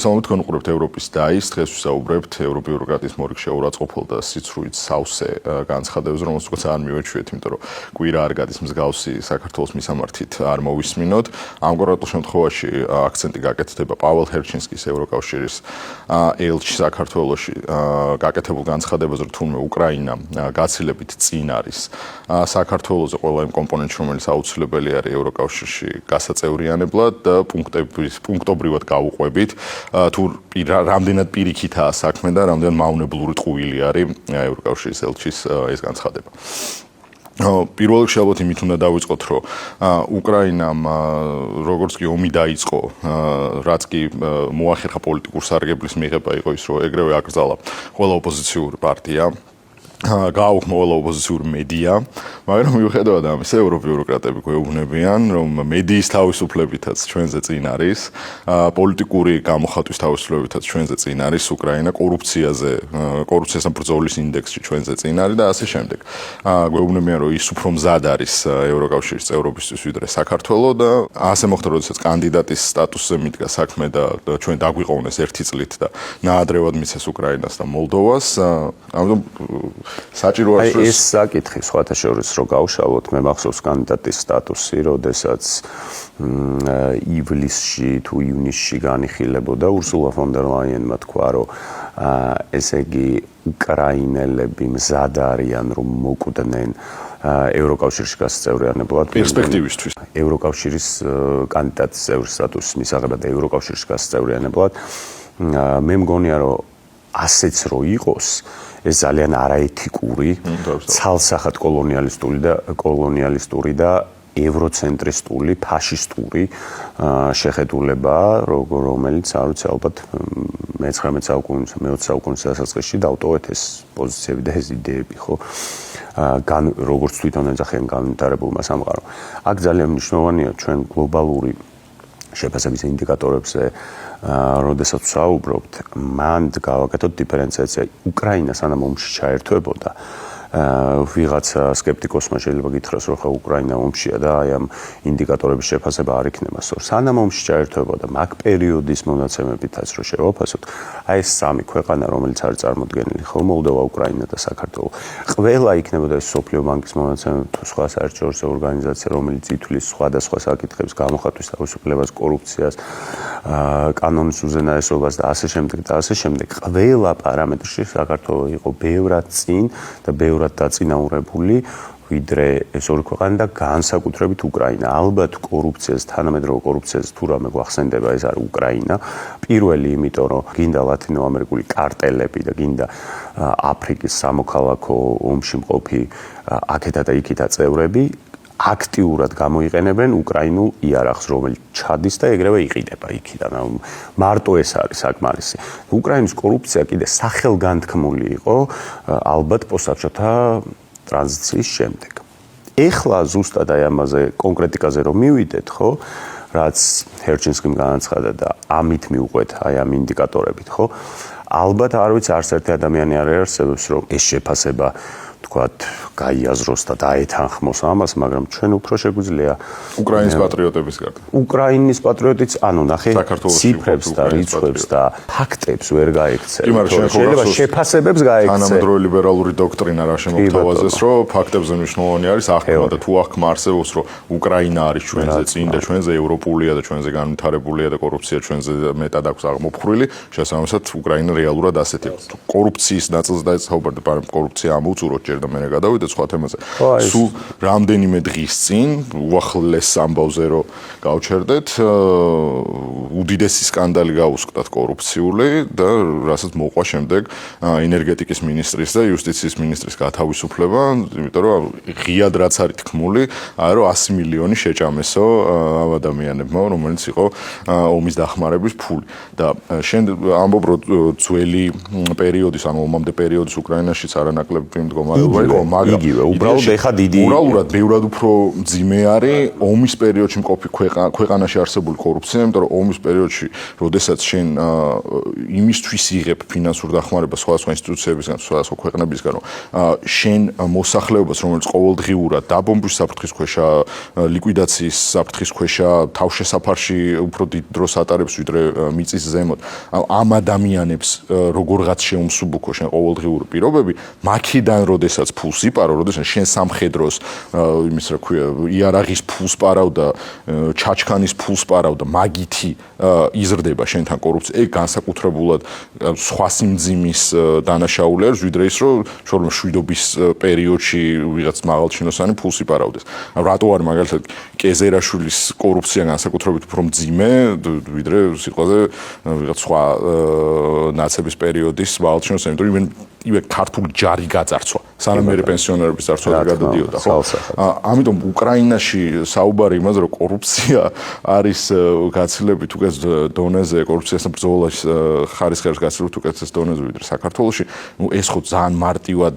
მოგესალმებით, თქვენ უყურებთ ევროპის დაის. დღეს ვისაუბრებთ ევროპული ბიუროკრატიის მორიგ შეურაცხყოფილ და სიცრუით სავსე განცხადებებზე, რომელსაც უკვე არ მივეჩვიეთ, იმიტომ რომ კვირა არ გადის მსგავსი საქართველოს მისამართით არ მოვისმინოთ. ამ კონკრეტულ შემთხვევაში აქცენტი გაკეთდება პაվել ჰერჩინსკის ევროკავშირის ელჩი საქართველოში გაკეთებულ განცხადებაზე, რომ თუნდაც უკრაინა გაცილებით წინ არის საქართველოზე ყველა იმ კომპონენტში, რომელიც აუცილებელი არის ევროკავშირში გასაწევრიანებლად და პუნქტობრივად გავუყვებით თუ რამდენად პირიქითაა საქმე და რამდენად მავნებლური ტყუილი არის ევროკავშირის ელჩის ეს განცხადება. პირველ რიგში ალბათ იმით უნდა დავიწყოთ, რომ უკრაინამ როგორც კი ომი დაიწყო, რაც კი მოახერხა პოლიტიკურ სარგებლის მიღება იყო ის, რომ ეგრევე აკრძალა ყველა ოპოზიციური პარტია. გააუქმო ყველა ოპოზიციური მედია, მაგრამ მიუხედავად ამისა, ევროპული ბიუროკრატები გვეუბნებიან, რომ მედიის თავისუფლებითაც ჩვენზე წინ არის, პოლიტიკური გამოხატვის თავისუფლებითაც ჩვენზე წინ არის უკრაინა, კორუფციასთან ბრძოლის ინდექსში ჩვენზე წინ არის და ასე შემდეგ. გვეუბნებიან, რომ ის უფრო მზად არის ევროკავშირის წევრობისთვის ვიდრე საქართველო და ასე მოხდა, როდესაც კანდიდატის სტატუსზე მიდგა საქმე და ჩვენ დაგვიყოვნეს 1 წლით და ნაადრევად მიცეს უკრაინას და მოლდოვას. ამიტომ საჭირო არის ეს საკითხი სხვათა შორის რო გავშალოთ, მე მახსოვს კანდიდატის სტატუსი, როდესაც ივლისში თუ ივნისში განიხილებოდა ურსულა ფონ დერ ლაიენმა თქვა, რომ ესე იგი უკრაინელები მზად არიან რომ მოკვდნენ ევროკავშირში გასაწევრიანებლად პერსპექტივისთვის. ევროკავშირის კანდიდატის წევრის სტატუსის მისაღებად და ევროკავშირში გასაწევრიანებლად მე მგონია რომ ასეც რო იყოს ეს ძალიან არაეთიკური, ცალსახად კოლონიალისტური და ევროცენტრისტული, ფაშისტური შეხედულებაა, რომელიც არ ვიცი ალბათ მე-19 საუკუნის, მე-20 საუკუნის დასაწყისში დავტოვეთ ეს პოზიციები და ეს იდეები, ხო? როგორც თვითონ ეძახიან განვითარებულმა სამყარო. აქ ძალიან მნიშვნელოვანია ჩვენ გლობალური შეფასების ინდიკატორებზე როდესაც ვსაუბრობთ, მან გავაკეთოთ დიფერენციაცია. უკრაინა სანამ ომში ჩაერთვებოდა, ვიღაცა სკეპტიკოსმა შეიძლება გითხრას, რომ ხა უკრაინა ომშია და აი ამ ინდიკატორების შეფასება არ იქნება სწორ. სანამ ომში ჩაერთვებოდა, მაგ პერიოდის მონაცემებითაც რო შევაფასოთ, აი ეს სამი ქვეყანა, რომელიც არის წარმოდგენილი, ხო, მოლდოვა, უკრაინა და საქართველო. ყველა იქნებოდა ეს სოფლიო ბანკის მონაცემები თუ სხვა საერთაშორისო ორგანიზაცია, რომელიც ითვლის სხვადასხვა საკითხებს, გამოხატვის თავისუფლებას, კორუფციას, კანონის უზენაესობას და ასე შემდეგ და ასე შემდეგ. ყველა პარამეტრში საქართველო იყო ბევრად წინ და ბევრად დაწინაურებული ვიდრე ეს ორი ქვეყანა და განსაკუთრებით უკრაინა. ალბათ კორუფციას, თანამედროვე კორუფციას თუ რამე გვახსენდება, ეს არის უკრაინა. პირველი, იმიტომ რომ გინდა ლათინოამერიკული კარტელები და გინდა აფრიკის სამოქალაქო ომში მყოფი აქეთა და იქეთა წევრები აქტიურად გამოიყენებენ უკრაინულ იარაღს, რომელიც ჩადის და ეგრევე იყიდება იქიდან. მარტო ეს არის საკმარისი. უკრაინის კორუფცია კიდე სახელგანთქმული იყო ალბათ პოსტსაბჭოთა ტრანზიციის შემდეგ. ეხლა ზუსტად აი ამაზე კონკრეტიკაზე რომ მივიდეთ, ხო, რაც ჰერჩინსკიმ განაცხადა და ამით მივყვეთ აი ამ ინდიკატორებით, ხო? ალბათ არ ვიცი არც ერთი ადამიანი არ არსებობს, რომ ეს შეფასება თქვათ გაიაზროს და დაეთანხმოს ამას, მაგრამ ჩვენ უფრო შეგვიძლია უკრაინის პატრიოტების გარდა. უკრაინის პატრიოტიც, ანუ ნახე, ციფრებს და რიცხვებს და ფაქტებს ვერ გაექცევ. შეიძლება შეფასებებს გაექცევ. თანამედროვე ლიბერალური დოქტრინა რა შემოგთავაზეს, რომ ფაქტებზე მნიშვნელოვანი არის აღქმა და თუ აღქმა არსებობს, რომ უკრაინა არის ჩვენზე წინ და ჩვენზე ევროპულია და ჩვენზე განვითარებულია და კორუფცია ჩვენზე მეტად აქვს აღმოფხვრილი, შესაბამისად უკრაინა რეალურად ასეთი კორუფციის ნაწილს დაეცაუბარდა, კორუფცია ამოუწუროთ ჯერ და მერე გადავიდეთ სხვა თემაზე. სულ რამდენიმე დღის წინ უახლეს ამბავზე რომ გავჩერდეთ, უდიდესი სკანდალი გაუსკდათ კორუფციული და რასაც მოყვა შემდეგ ენერგეტიკის მინისტრის და იუსტიციის ministris გათავისუფლება, იმიტომ რომ ღიად რაც არის თქმული, რომ 100 მილიონი შეჭამესო ამ ადამიანებმა, რომელიც იყო ომის დახმარების ფული. და შენ ამბობ რომ ძველი პერიოდის, ანუ ომამდე პერიოდის უკრაინაშიც არანაკლებ მიმდგომარეობა იგივე, უბრალოდ ეხა დიდი ურალურად ბევრად უფრო მძიმე არის ომის პერიოდში მყოფი ქვეყანაში არსებული კორუფცია, იმიტომ რომ ომის პერიოდში, როდესაც შენ იმისთვის იღებ ფინანსურ დახმარებას სხვადასხვა ინსტიტუციებისგან, სხვადასხვა ქვეყნებისგან, რომ შენ მოსახლეობას, რომელიც ყოველდღიურად დაბომბვის საფრთხის ქვეშა, ლიკვიდაციის საფრთხის ქვეშა, თავშესაფარში უფრო დიდ დროს ატარებს ვიდრე მიწის ზემოთ, ამ ადამიანებს როგორღაც შეუმსუბუქო შენ ყოველდღიური პირობები, მაქედან როდესაც ფულს იპარო, როდესაც შენ სამხედროს იმის რა ქვია, იარაღის ფულს პარავ და ჩაჩქანის ფულს პარავ და მაგითი იზრდება შენთან კორუფცია, ეგ განსაკუთრებულად სხვა სიმძიმის დანაშაული არის, ვიდრე ის, რომ ჩვენ მშვიდობის პერიოდში ვიღაც მაღალჩინოსანი ფულს იპარავდეს. რატო არის მაგალითად კეზერაშვილის კორუფცია განსაკუთრებით უფრო მძიმე, ვიდრე სიტყვაზე ვიღაც სხვა ნაცების პერიოდის მაღალჩინოსანი, იმიტომ ივე ქართული ჯარი გაძარცვა, სანამ მე პენსიონერების დარცვა გადადიოდა, ხო? ამიტომ უკრაინაში საუბარი იმაზე, რომ კორუფცია არის გაცილებით უკეთ დონეზე, კორუფციასთან ბრძოლის ხარისხი არის გაცილებით უკეთეს დონეზე ვიდრე საქართველოში, ნუ ეს ხო ძალიან მარტივად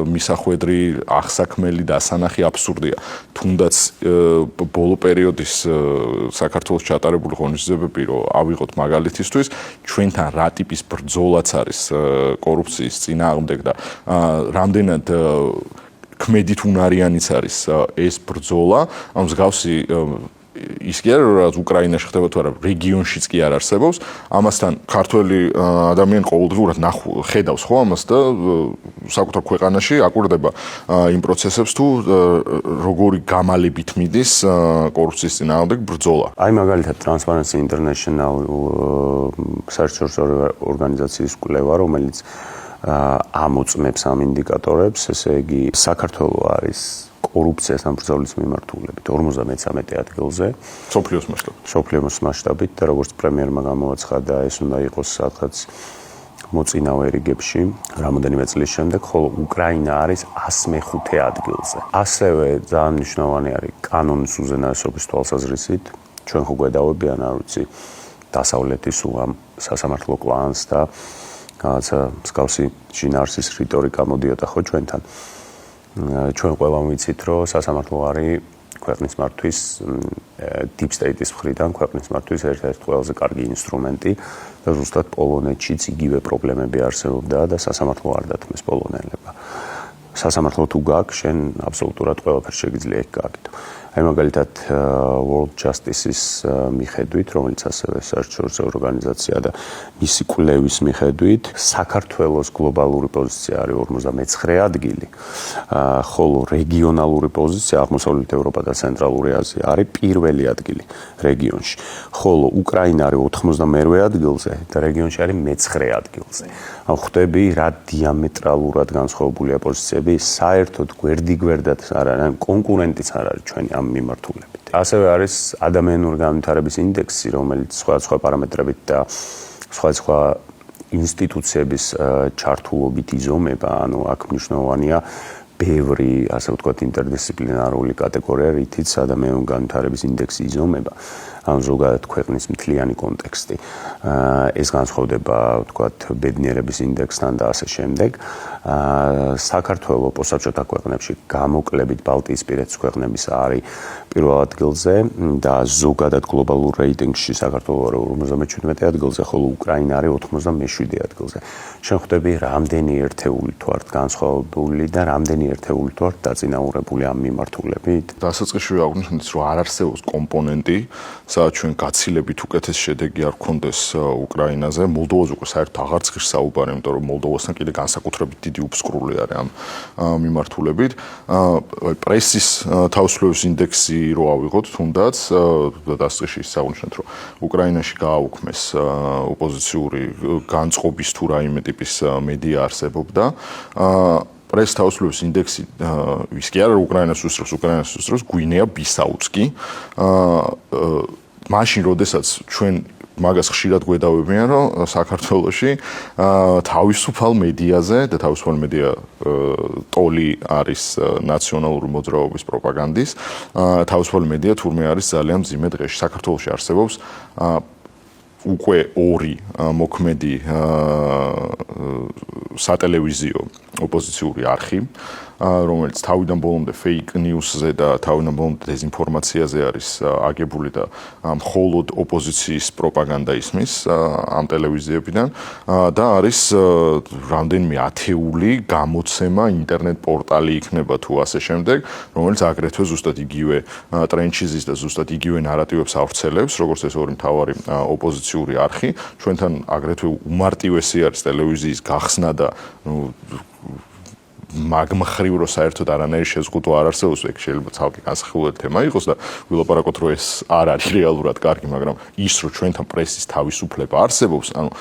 მისახვედრი, აღსაქმელი და ასანახი აბსურდია. თუნდაც ბოლო პერიოდის საქართველოს ჩატარებული ღონისძიებები, რომ ავიღოთ მაგალითისთვის, ჩვენთან რა ტიპის ბრძოლაც არის კორუფციის წინააღმდეგ და რამდენად ქმედით უნარიანიც არის ეს ბრძოლა, ამ მსგავსი ის კი არა, რომ უკრაინაში ხდება თუ არა, რეგიონშიც კი არ არსებობს, ამასთან ქართველი ადამიანი ყოველდღურად ხედავს ხო ამას და საკუთარ ქვეყანაში აკვირდება იმ პროცესებს თუ როგორი გამალებით მიდის კორუფციის წინააღმდეგ ბრძოლა. აი მაგალითად Transparency International საერთაშორისო ორგანიზაციის კვლევა, რომელიც ამოწმებს ამ ინდიკატორებს, ესე იგი საქართველო არის კორუფციასთან ბრძოლის მიმართულებით 53 ადგილზე სოფლიოს მასშტაბით და როგორც პრემიერმა გამოაცხადა, ეს უნდა იყოს სადღაც მოწინავე რიგებში რამოდენიმე წლის შემდეგ, ხოლო უკრაინა არის 105 ადგილზე. ასევე ძალიან მნიშვნელოვანი არის კანონის უზენაესობის თვალსაზრისით, ჩვენ ხო გვედავებიან, არ ვიცი, დასავლეთის უამ სასამართლო კლანს და რაღაცა მსგავსი შინაარსის რიტორიკა მოდიოდა ხო ჩვენთან. ჩვენ ყველამ ვიცით, რომ სასამართლო არის ქვეყნის მართვის deep state-ის მხრიდან ქვეყნის მართვის ერთ-ერთი ყველაზე კარგი ინსტრუმენტი და ზუსტად პოლონეთშიც იგივე პრობლემები არსებობდა და სასამართლო არ დათმეს პოლონელებმა. სასამართლო თუ გაქვს, შენ აბსოლუტურად ყველაფერს შეგიძლია იქ გააკეთო. აი მაგალითად World Justice-ის მიხედვით, რომელიც ასევე საერთაშორისო ორგანიზაცია და მისი კვლევის მიხედვით, საქართველოს გლობალური პოზიცია არის 59 ადგილი, ხოლო რეგიონალური პოზიცია აღმოსავლეთ ევროპა და ცენტრალური აზია არის პირველი ადგილი რეგიონში, ხოლო უკრაინა არის 92 ადგილზე და რეგიონში არის მე-9 ადგილზე. ან ხვდები რა დიამეტრალურად განსხვავებულია პოზიციები, საერთოდ გვერდიგვერდად არ არის, კონკურენტიც არ არის ჩვენი ამ მიმართულებით. ასევე არის ადამიანური განვითარების ინდექსი, რომელიც სხვადასხვა პარამეტრებით და სხვადასხვა ინსტიტუციების ჩართულობით იზომება, ანუ აქ მნიშვნელოვანია ბევრი, ასე ვთქვათ, ინტერდისციპლინარული კატეგორია, რითიც ადამიანური განვითარების ინდექსი იზომება. ან ზოგადად ქვეყნის მთლიანი კონტექსტი. ეს განსხვავდება, ვთქვათ, ბედნიერების ინდექსთან და ასე შემდეგ. საქართველოს პოსტსაბჭოთა ქვეყნებში გამოკლებით ბალტიისპირეთის ქვეყნების არის პირველ ადგილზე და ზოგადად გლობალურ რეიტინგში საქართველოს არის 57 ადგილზე, ხოლო უკრაინა არის 87 ადგილზე. შენ ხვდები, რამდენი ერთეული თუ არ განსხვავებული და რამდენი ერთეული თუ არ დაწინაურებული ამ მიმართულებით. დასაწყისში აღვნიშნეთ, რომ არ არსებობს კომპონენტი, სადაც ჩვენ გაცილებით უკეთეს შედეგი არ გქონდეს უკრაინაზე. მოლდოვაზე უკვე საერთოდ აღარც ღირს საუბარი, იმიტომ რომ მოლდოვასთან კიდე განსაკუთრებით დიდი უფსკრული არის ამ მიმართულებით. პრესის თავისუფლების ინდექსი რო ავიღოთ, თუნდაც დასაწყისში აღვნიშნეთ, რომ უკრაინაში გააუქმეს ოპოზიციური განწყობის თუ რაიმე ტიპის მედია არსებობდა. პრესის თავისუფლების ინდექსი ის კი არა, უკრაინას უსწრებს, გვინეა ბისაუც კი. მაშინ, როდესაც ჩვენ მაგას ხშირად გვედავებიან, რომ საქართველოში თავისუფალ მედიაზე და თავისუფალ მედია ტოლი არის ნაციონალური მოძრაობის პროპაგანდის, თავისუფალ მედია თურმე არის ძალიან მძიმე დღეში. საქართველოში არსებობს უკვე 2 მოქმედი სატელევიზიო ოპოზიციური არხი, რომელიც თავიდან ბოლომდე fake news-ზე და თავიდან ბოლომდე დეზინფორმაციაზე არის აგებული და მხოლოდ ოპოზიციის პროპაგანდა ისმის ამ ტელევიზიებიდან და არის რამდენიმე ათეული გამოცემა, ინტერნეტ პორტალი იქნება თუ ასე შემდეგ, რომელიც აგრეთვე ზუსტად იგივე ტრენჩიზის და ზუსტად იგივე ნარატივებს ავრცელებს, როგორც ეს ორი მთავარი ოპოზიციური არხი. ჩვენთან აგრეთვე უმარტივესი არის ტელევიზიის გახსნა და მაგმხრივ რო საერთოდ არანაირი შეზღუდვა არ არსებობს, ეგ შეიძლება ცალკე განსახილველი თემა იყოს და ვილაპარაკოთ, რომ ეს არ არის რეალურად კარგი, მაგრამ ის რომ ჩვენთან პრესის თავისუფლება არსებობს, ანუ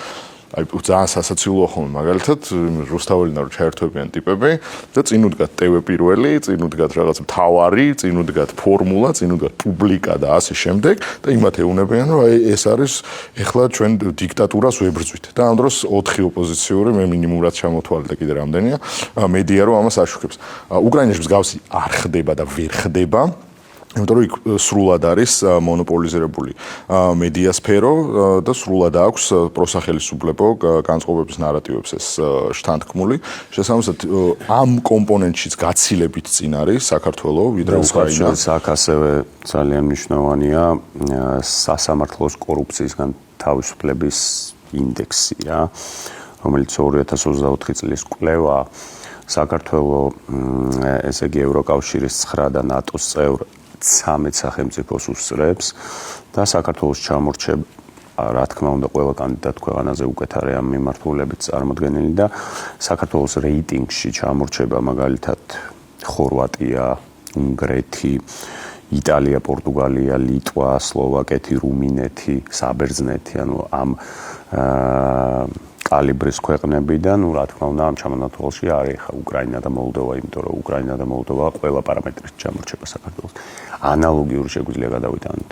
აი ძალიან სასაცილოა ხოლმე მაგალითად რუსთაველინა რო ჩაერთვებიან ტიპები და წინ უდგათ TV პირველი, წინ უდგათ რაღაც მთავარი, წინ უდგათ ფორმულა, წინ უდგათ პუბლიკა და ასე შემდეგ და იმათ ეუბნებიან რომ აი ეს არის ეხლა ჩვენ დიქტატურას ვებრძვით და ამ დროს 4 ოპოზიციური მე მინიმუმად ჩამოთვალე და კიდე რამდენია მედია რომ ამას აშუქებს. უკრაინაში მსგავსი არ ხდება და ვერ ხდება. იმიტომ რომ იქ სრულად არის მონოპოლიზირებული მედია სფერო და სრულად აქვს პროსახელისუფლებო განწყობების ნარატივებს ეს შთანთქმული. შესაბამისად ამ კომპონენტშიც გაცილებით წინ არის საქართველოს ვიდრე უკრაინა. აქ ასევე ძალიან მნიშვნელოვანია სასამართლოს კორუფციისგან თავისუფლების ინდექსი, რომელიც 2024 წლის კვლევა საქართველოს ესე იგი ევროკავშირის 9 და ნატოს წევრ 13 სახელმწიფოს უსწრებს და საქართველოს ჩამორჩება რა თქმა უნდა ყველა კანდიდატ ქვეყანაზე უკეთ არის ამ მიმართულებით წარმოდგენილი და საქართველოს რეიტინგში ჩამორჩება მაგალითად ხორვატია, უნგრეთი, იტალია, პორტუგალია, ლიტვა, სლოვაკეთი, რუმინეთი, საბერძნეთი, ანუ ამ კალიბრის ქვეყნები და ნუ რა თქმა უნდა ამ ჩამონათვალში არის ხა უკრაინა და მოლდოვა, იმიტომ რომ უკრაინა და მოლდოვა ყველა პარამეტრით ჩამორჩება საქართველოს. ანალოგიური შეგვიძლია გადავიტანოთ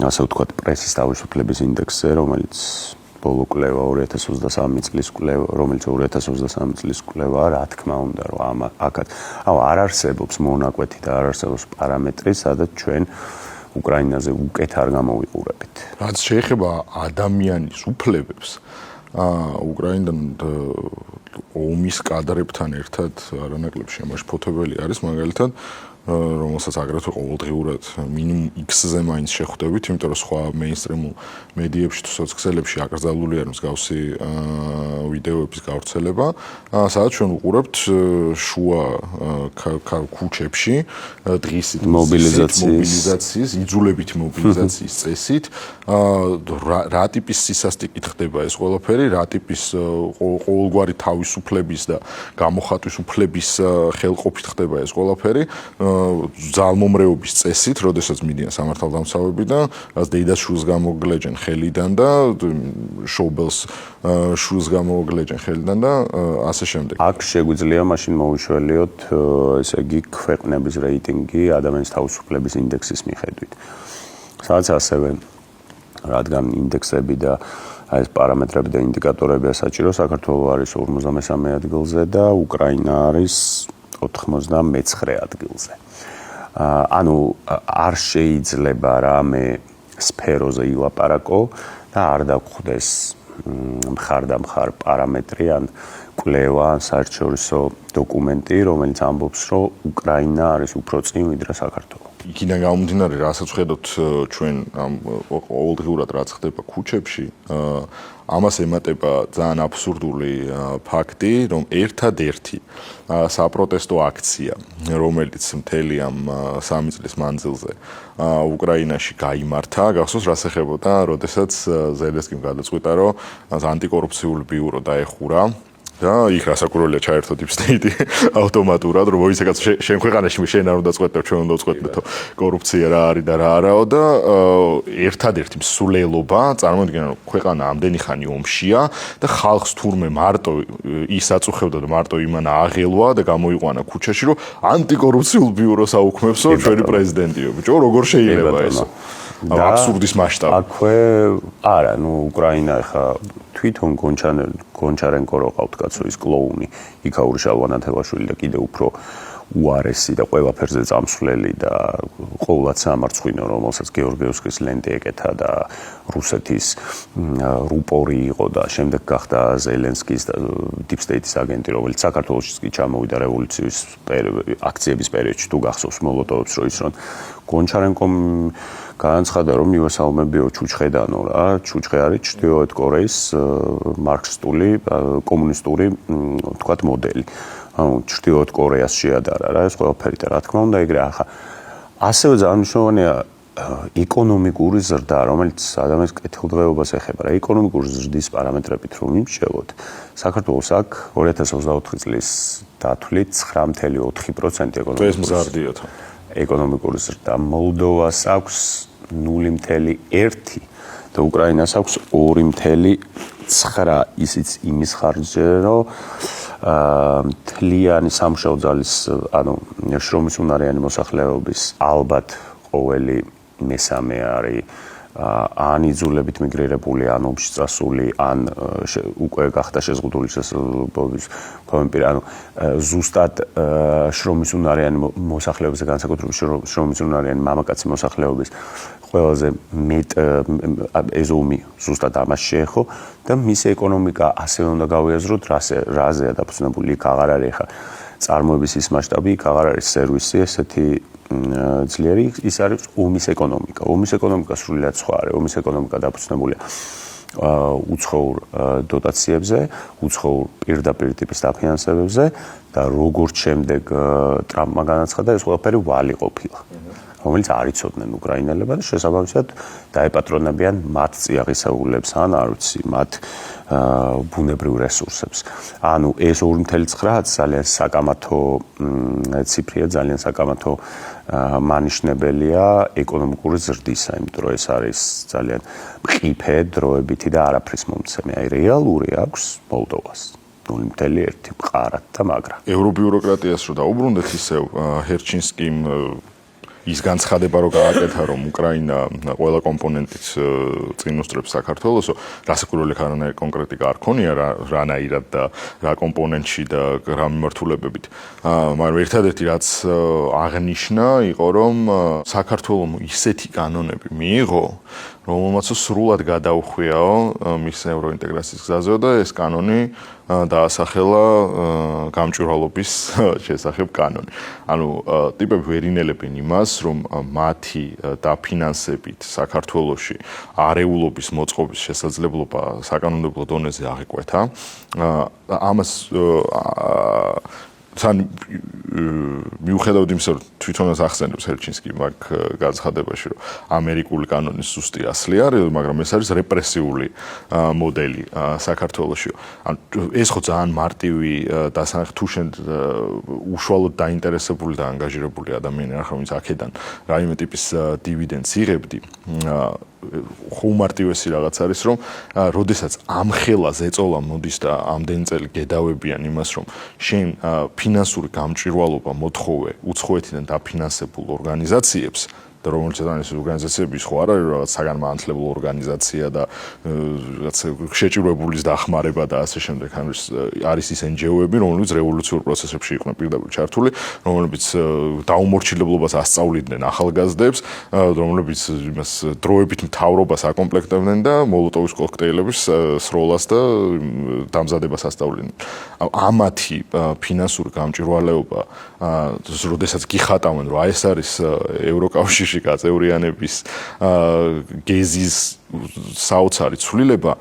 ასე ვთქვათ პრესის თავისუფლების ინდექსზე, რომელიც ბოლო კვლევა 2023 წლის კვლევა, რომელიც 2023 წლის კვლევა, რა თქმა უნდა რომ აქაც არ არსებობს მონაკვეთი და არ არსებობს პარამეტრი, სადაც ჩვენ უკრაინაზე უკეთ არ გამოვიყურებით. რაც შეეხება ადამიანის უფლებებს უკრაინიდან ომის კადრებთან ერთად არანაკლებ შემაშფოთებელი არის მაგალითად რომელსაც აგრეთვე ყოველდღიურად მინიმუმ X-ზე მაინც შეხვდებით, იმიტომ რომ სხვა მეინსტრიმულ მედიებში თუ სოციალებში აკრძალული არის მსგავსი ვიდეოების გავრცელება, სადაც ჩვენ ვუყურებთ შუა ქუჩებში დღისით მობილიზაციის, იძულებითი მობილიზაციის წესით, რა ტიპის სისასტიკით ხდება ეს ყველაფერი, რა ტიპის ყოველგვარი თავისუფლების და გამოხატვის უფლების ხელყოფით ხდება ეს ყველაფერი. ძალმომრეობის წესით, როდესაც მიდიან სამართალდამცავებიდან, რაც დეიდას შულს გამოგლეჯენ ხელიდან და შობელს შულს გამოგლეჯენ ხელიდან და ასე შემდეგ. აქ შეგვიძლია მაშინ მოვიშველიოთ, ესე იგი, ქვეყნების რეიტინგი ადამიანის თავისუფლების ინდექსის მიხედვით. სადაც ასევე რადგან ინდექსები და ეს პარამეტრები და ინდიკატორებია საჭირო, საქართველოს არის 53 ადგილზე და უკრაინა არის 99 ადგილზე. ანუ არ შეიძლება რამე სფეროზე ილაპარაკო და არ დაგხვდეს მხარ პარამეტრი ან კვლევა ან საერთაშორისო დოკუმენტი, რომელიც ამბობს, რომ უკრაინა არის უფრო წინ ვიდრე საქართველო. იქიდან გამომდინარე, რასაც ვხედავთ ჩვენ ამ ყოველდღიურად რაც ხდება ქუჩებში, ამას ემატება ძალიან აბსურდული ფაქტი, რომ ერთადერთი საპროტესტო აქცია, რომელიც მთელი ამ 3 წლის მანძილზე უკრაინაში გაიმართა, გახსოვს რას ეხებოდა, როდესაც ზელენსკიმ გადაწყვიტა, რომ ანტიკორუფციული ბიურო დაეხურა და იქ რასაკურველია ჩაერთო deep state ავტომატურად, რომ მოიცეკაც შენ ქვეყანაში შენ არ უნდა წყვეტო, ჩვენ უნდა წყვეტნეთო კორუფცია რა არის და რა არაო და ერთადერთი მსვლელობა, წარმოიდგინე რომ ქვეყანა ამდენი ხანი ომშია და ხალხს თურმე მარტო ის აწუხებდა და მარტო იმანა აღელვა და გამოიყვანა ქუჩაში, რომ ანტიკორუფციულ ბიუროს აუქმებსო ჩვენი პრეზიდენტიო. ბიჭო, როგორ შეიძლება ეს? აბსურდის მასშტაბი. აქვე არა, ნუ უკრაინა ხა თვითონ გონჩარენკო რო ყავთ კაცო ის კლოუნი, იქაური შალვანათელაშვილი და კიდე უფრო უარესი და ყველაფერზე წამსვლელი და ყოვლად სამარცხვინო, რომელსაც გეორგიევსკის ლენტი ეკეთა და რუსეთის რუპორი იყო და შემდეგ გახდა ზელენსკის და Deep State-ის აგენტი, რომელიც საქართველოშიც კი ჩამოვიდა რევოლუციის აქციების პერიოდში, თუ გახსოვს მოლოტოვებს რო ისრონ. გონჩარენკომ განაცხადა, რომ მივესალმებიო ჩუჩხედანო რა, ჩუჩხე არის ჩრდილოეთ კორეის მარქსისტული კომუნისტური თქვათ მოდელი. ანუ ჩრდილოეთ კორეას შეადარა რა ეს ყველაფერი და რა თქმა უნდა ეგრე ახლა ასევე ძალიან მნიშვნელოვანია ეკონომიკური ზრდა, რომელიც ადამიანის კეთილდღეობას ეხება რა ეკონომიკური ზრდის პარამეტრებით რომ იმჩნევოთ საქართველოს აქ 2024 წლის დათვლით 9.4% ეკონომიკური ზრდა მოლდოვას აქვს 0.1 და უკრაინას აქვს 2.9 ისიც იმის ხარჯზე რომ თლიანი სამუშაო ძალის ანუ შრომის უნარიანი მოსახლეობის ალბათ ყოველი მესამე არის ან იძულებით მიგრირებული, ან ომში წასული, ან უკვე გახდა შეზღუდული შესაძლებლობის ფორმები, ანუ ზუსტად შრომის უნარიანი მოსახლეობაზე, განსაკუთრებით შრომის უნარიანი მამაკაცი მოსახლეობის ყველაზე მეტ ეზომი ზუსტად ამას შეეხო და მისი ეკონომიკა ასევე უნდა გავიაზროთ, რაზეა დაფუძნებული, იქ აღარ არის ხა წარმოების ის მასშტაბი, იქ აღარ არის სერვისი, ესეთი ძლიერი, ის არის ომის ეკონომიკა. ომის ეკონომიკა სრულიად სხვა არის. ომის ეკონომიკა დაფუძნებულია უცხოურ დოტაციებზე, უცხოურ პირდაპირ ტიპის დაფინანსებებზე და როგორც შემდეგ ტრამპმა განაცხადა, ეს ყველაფერი ვალი ყოფილა. რომელიც არ იცოდნენ უკრაინელებმა და შესაბამისად დაეპატრონებიან მათ წიაღისეულებს ან არ ვიცი, მათ ბუნებრივ რესურსებს. ანუ ეს 2.9 ძალიან საკამათო ციფრია, ძალიან საკამათო მანიშნებელია ეკონომიკური ზრდისა, იმიტომ რომ ეს არის ძალიან მყიფე, დროებითი და არაფრის მომცემი. აი რეალური აქვს მოლდოვას. 0.1 მყარად და მაგრა. ევრობიუროკრატიას რო დაუბრუნდეთ ისევ ჰერჩინსკიმ ის განცხადება რო გააკეთა რომ უკრაინა ყველა კომპონენტით წინ უსწრებს საქართველოსო, რასაკვირველი ხანანაირი კონკრეტიკა არ ქონია რანაირად და რა კომპონენტში და რა მიმართულებებით. მაგრამ ერთადერთი რაც აღნიშნა იყო რომ საქართველოს ისეთი კანონები მიიღო რომელმაც სრულად გადაუხვიაო მის ევროინტეგრაციის გზაზე და ეს კანონი დაასახელა გამჭვირვალობის შესახებ კანონი. ანუ ტიპები ვერ ინელებენ იმას, რომ მათი დაფინანსებით საქართველოში არეულობის მოწყობის შესაძლებლობა საკანონმდებლო დონეზე აღიკვეთა. ამას თან მიუხედავად იმისა, რომ თვითონაც ახსენებს ჰერჩინსკი მაგ განცხადებაში, რომ ამერიკული კანონის ზუსტი ასლი არის, მაგრამ ეს არის რეპრესიული მოდელი საქართველოში. ანუ ეს ხო ძალიან მარტივი დასანახი თუ შენ უშუალოდ დაინტერესებული და ანგაჟირებული ადამიანი რა ხარ, ვინც აქედან რაიმე ტიპის დივიდენდს იღებდი, უმარტივესი რაღაც არის, რომ როდესაც ამ ხელას ეწოლა მოდის და ამდენი წელი გედავებიან იმას, რომ შენ ფინანსური გამჭვირვალობა მოთხოვე უცხოეთიდან დაფინანსებულ ორგანიზაციებს და რომელიც ეს ორგანიზაციები ხო არ არის რაღაც საგანმანათლებლო ორგანიზაცია და რაღაც შეჭირებულის დახმარება და ასე შემდეგ. არის ის NGO-ები, რომლებიც რევოლუციურ პროცესებში იყვნენ პირდაპირ ჩართული, რომლებიც დაუმორჩილებლობას ასწავლიდნენ ახალგაზრდებს, რომლებიც იმას დროებით მთავრობას აკომპლექტებდნენ და მოლოტოვის კოქტეილების სროლას და დამზადებას ასწავლიდნენ. ამათი ფინანსური გამჭვირვალეობა, როდესაც გიხატავენ, რომ ეს არის ევროკავშირში გაწევრიანების გეზის საოცარი ცვლილება,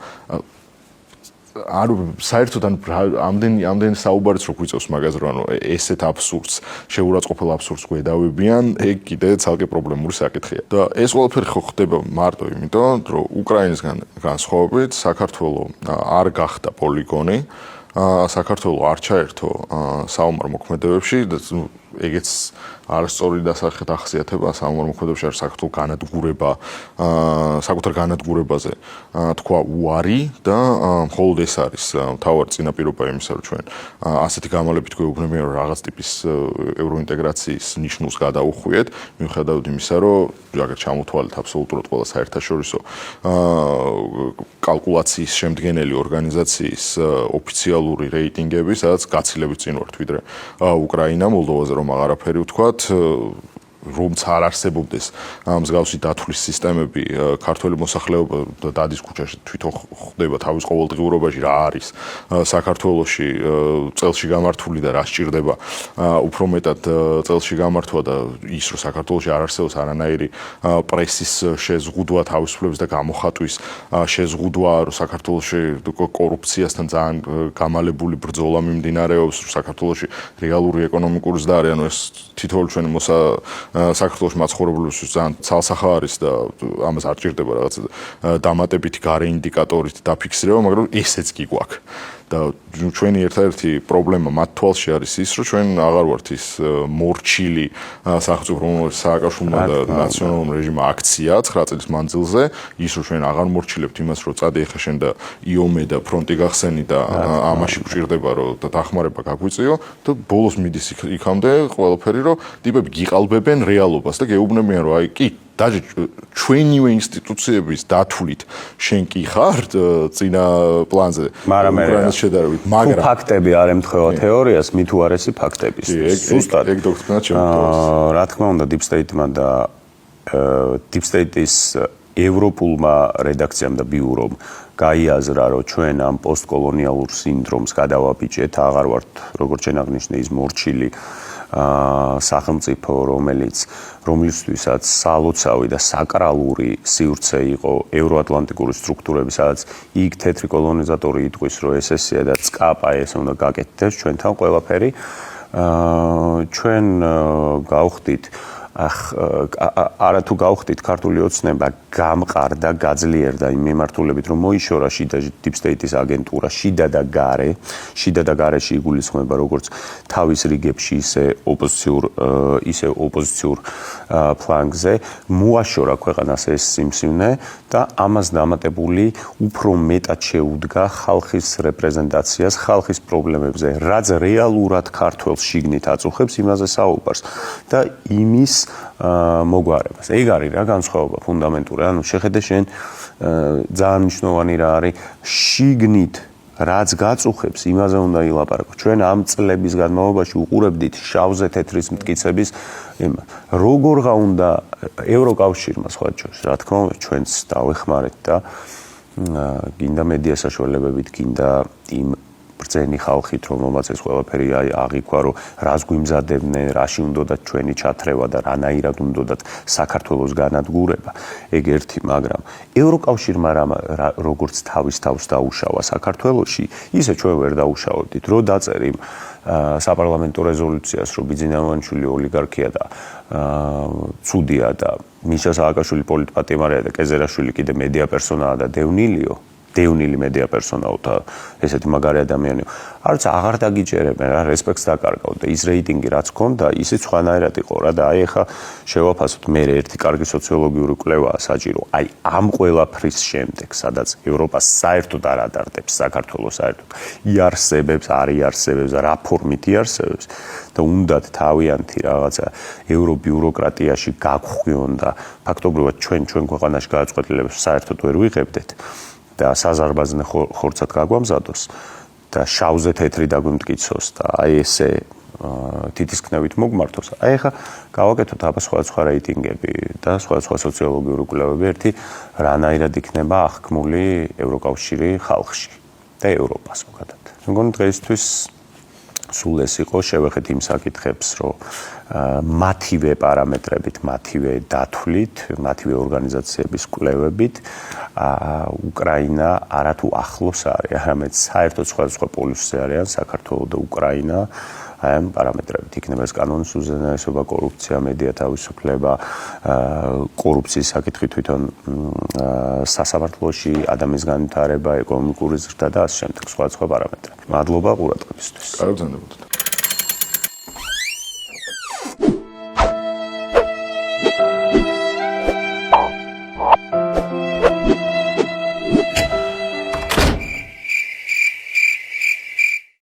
არ საერთოდ ამდენი საუბარიც რო გვიწევს მაგაზე, რომ ანუ ესეთ აბსურდს, შეურაცხყოფელ აბსურდს გვედავებიან, ეგ კიდე ცალკე პრობლემური საკითხია. და ეს ყველაფერი ხო ხდება მარტო იმიტომ, რომ უკრაინისგან განსხვავებით საქართველოს არ გახდა პოლიგონი, საქართველოს არ ჩაერთო საომარ მოქმედებებში და ეგეც არასწორი დასახეთ ახსიათება საომარ მოქმედებებში არის საქართველოს განადგურება, საკუთარ განადგურებაზე თქვა უარი და მხოლოდ ეს არის მთავარი წინაპირობა იმისა, რომ ჩვენ ასეთი გამალებით გვეუბნებიან რომ რაღაც ტიპის ევროინტეგრაციის ნიშნულს გადაუხვიეთ, მიუხედავად იმისა, რომ აგერ ჩამოთვალეთ აბსოლუტურად ყველა საერთაშორისო კალკულაციის შემდგენელი ორგანიზაციის ოფიციალური რეიტინგები, სადაც გაცილებით წინ ვართ ვიდრე უკრაინა, მოლდოვაზე რომ აღარაფერი ვთქვათ, რომც არ არსებობდეს მსგავსი დათვლის სისტემები, ქართველი მოსახლეობა დადის ქუჩაში თვითონ ხდება თავის ყოველდღიურობაში რა არის საქართველოში წელში გამართული და რა სჭირდება უფრო მეტად წელში გამართვა და ის რომ საქართველოში არ არსებობს არანაირი პრესის შეზღუდვა თავისუფლების და გამოხატვის შეზღუდვა, რომ საქართველოში კორუფციასთან ძალიან გამალებული ბრძოლა მიმდინარეობს, რომ საქართველოში რეალური ეკონომიკური ზრდა არის, ანუ ეს თითოეული ჩვენი საქართველოს მაცხოვრებლებისთვის ძალიან ცალსახა არის და ამას არ ჭირდება რაღაც დამატებითი გარე ინდიკატორით დაფიქსირება, მაგრამ ესეც კი გვაქვს. და ჩვენი ერთადერთი პრობლემა მათ თვალში არის ის, რომ ჩვენ აღარ ვართ ის მორჩილი სახელმწიფო სააკაშვილმა და ნაციონალურმა რეჟიმმა აქცია 9 წლის მანძილზე, ის რომ ჩვენ აღარ მორჩილებთ იმას, რომ წადი ახლა შენ და იომე და ფრონტი გახსენი და ამაში გვჭირდება რომ დახმარება გაგვიწიო და ბოლოს მიდის იქამდე ყველაფერი, რომ ტიპები გიყალბებენ რეალობას და გეუბნებიან, რომ აი კი დაჟე ჩვენივე ინსტიტუციების დათვლით შენ კი ხარ წინა პლანზე უკრაინის შედარებით, მაგრამ ფაქტები არ ემთხვევა თეორიას, მით უარესი ფაქტების. ზუსტად ეგ დოქტრინაც შემოგვიყვანს. რა თქმა უნდა, Deep State-მა და Deep State-ის ევროპულმა რედაქციამ და ბიურომ გაიაზრა, რომ ჩვენ ამ პოსტკოლონიალურ სინდრომს გადავაბიჯეთ, აღარ ვართ, როგორც შენ აღნიშნე, ის მორჩილი სახელმწიფო, რომლისთვისაც სალოცავი და საკრალური სივრცე იყო ევროატლანტიკური სტრუქტურები, სადაც იქ თეთრი კოლონიზატორი იტყვის, რომ ესეა და წკაპა ეს უნდა გაკეთდეს ჩვენთან ყველაფერი. ჩვენ გავხდით არათუ გავხდით ქართული ოცნება გამყარდა, გაძლიერდა იმ მიმართულებით, რომ მოიშორა შიდა Deep State-ის აგენტურა, შიდა და გარეში იგულისხმება როგორც თავის რიგებში, ისე ოპოზიციურ ფლანგზე, მოაშორა ქვეყანას ეს სიმსივნე და ამას დამატებული უფრო მეტად შეუდგა ხალხის რეპრეზენტაციას, ხალხის პრობლემებზე, რაც რეალურად ქართველს შიგნით აწუხებს, იმაზე საუბარს და იმის მოგვარებას. ეგ არის რა განსხვავება ფუნდამენტური. ანუ შეხედე შენ ძალიან მნიშვნელოვანი რა არის შიგნით რაც გაწუხებს, იმაზე უნდა ილაპარაკო. ჩვენ ამ წლების განმავლობაში უყურებდით შავზე თეთრის მტკიცების როგორღა უნდა ევროკავშირმა სხვა შორის, რა თქმა უნდა, ჩვენც დავეხმარეთ და გინდა მედია საშუალებებით, გინდა იმ ბრძენი ხალხით, რომელმაც ეს ყველაფერი აღიქვა, რომ რას გვიმზადებდნენ, რაში უნდათ ჩვენი ჩათრევა და რანაირად უნდათ საქართველოს განადგურება. ეგ ერთი, მაგრამ ევროკავშირმა როგორც თავის თავს დაუშავა საქართველოში, ისე ჩვენ ვერ დაუშავებდით. რო დაწერი საპარლამენტო რეზოლუციას, რომ ბიძინავანშვილი ოლიგარქია და ცუდია და მიშა სააკაშვილი პოლიტპატიმარია და კეზერაშვილი კიდე მედია პერსონაა და დევნილი მედია პერსონაო და ესეთი მაგარი ადამიანია. არც აღარ დაგიჯერებენ რა, რესპექტს დაკარგავ და ის რეიტინგი რაც ქონდა, ისიც სხვანაირად იყო რა და აი ახლა შევაფასოთ მე ერთი კარგი სოციოლოგიური კვლევაა საჭირო. აი ამ ყველაფრის შემდეგ, სადაც ევროპას საერთოდ არ ადარდებს საქართველოს საერთოდ იარსებებს, არ იარსებებს, რა ფორმით იარსებებს და უნდათ თავიანთი რაღაცა ევრობიუროკრატიაში გაგხვიონ და ფაქტობრივად ჩვენ ქვეყანაში გადაწყვეტილებებს საერთოდ ვერ ვიღებდეთ. და საზარბაზნე ხორცად გაგვამზადოს და შავზე თეთრი დაგვიმტკიცოს და აი ესე თითისქნევით მოგმართოს. აი ახლა გავაკეთოთ აბა სხვა რეიტინგები და სხვა სოციოლოგიური კვლევები, ერთი რანაირად იქნება აღქმული ევროკავშირი ხალხში და ევროპას ზოგადად. მე მგონი დღეისთვის სულ ეს იყო, შევეხეთ იმ საკითხებს, რომ მათივე პარამეტრებით, მათივე დათვლით, მათივე ორგანიზაციების კვლევებით უკრაინა არათუ ახლოს არის, არამედ საერთოდ სხვადასხვა პოლუსზე არიან საქართველო და უკრაინა. აი ამ პარამეტრებით იქნება ეს კანონის უზენაესობა, კორუფცია, მედია თავისუფლება, კორუფციის საკითხი თვითონ სასამართლოში, ადამიანის განვითარება, ეკონომიკური ზრდა და ასე შემდეგ სხვა პარამეტრები. მადლობა ყურადღებისთვის. კარგად გრძნობთ.